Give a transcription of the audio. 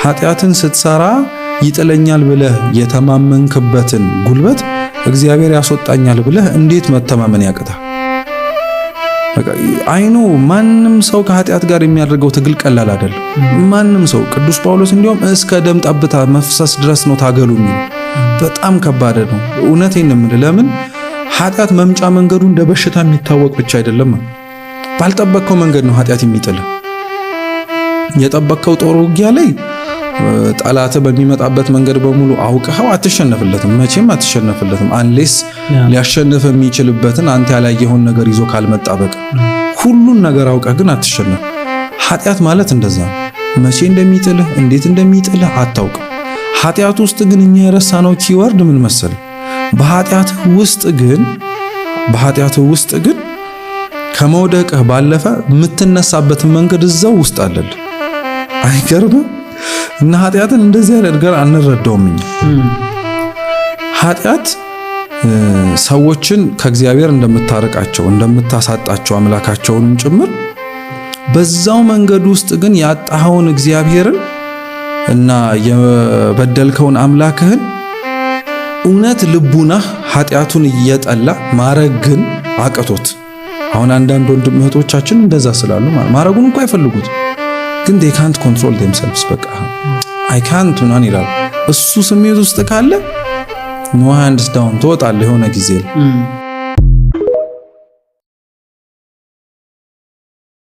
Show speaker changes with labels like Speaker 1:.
Speaker 1: ኃጢአትን ስትሰራ ይጥለኛል ብለህ የተማመንክበትን ጉልበት እግዚአብሔር ያስወጣኛል ብለህ እንዴት መተማመን ያቅታል? አይኑ ማንም ሰው ከኃጢአት ጋር የሚያደርገው ትግል ቀላል አይደለም። ማንም ሰው ቅዱስ ጳውሎስ እንዲያውም እስከ ደም ጠብታ መፍሰስ ድረስ ነው ታገሉ የሚል በጣም ከባድ ነው። እውነቴን ነው የምልህ። ለምን ኃጢአት መምጫ መንገዱ እንደ በሽታ የሚታወቅ ብቻ አይደለም። ባልጠበቅከው መንገድ ነው ኃጢአት የሚጥልህ። የጠበቅከው ጦር ውጊያ ላይ ጠላት በሚመጣበት መንገድ በሙሉ አውቀኸው አትሸነፍለትም፣ መቼም አትሸነፍለትም። አንሌስ ሊያሸንፍ የሚችልበትን አንተ ያላየኸውን ነገር ይዞ ካልመጣ በቃ ሁሉን ነገር አውቀህ ግን አትሸነፍ። ኃጢአት ማለት እንደዛ ነው። መቼ እንደሚጥልህ እንዴት እንደሚጥልህ አታውቅም። ኃጢአት ውስጥ ግን እኛ የረሳነው ኪወርድ ምን መሰለህ? በኃጢአት ውስጥ ግን ከመውደቅህ ባለፈ የምትነሳበትን መንገድ እዛው ውስጥ አለልህ። አይገርምም? እና ኃጢአትን እንደዚህ አድርገን አንረዳውም እኛ። ኃጢአት ሰዎችን ከእግዚአብሔር እንደምታርቃቸው እንደምታሳጣቸው አምላካቸውንም ጭምር በዛው መንገድ ውስጥ ግን ያጣኸውን እግዚአብሔርን እና የበደልከውን አምላክህን እውነት ልቡናህ ኃጢአቱን እየጠላ ማረግ ግን አቅቶት። አሁን አንዳንድ ወንድም እህቶቻችን እንደዛ ስላሉ ማረጉን እንኳን አይፈልጉት ግን they can't control themselves በቃ I can't ምናምን ይላሉ። እሱ ስሜት ውስጥ ካለ no hands down ትወጣለህ የሆነ ጊዜ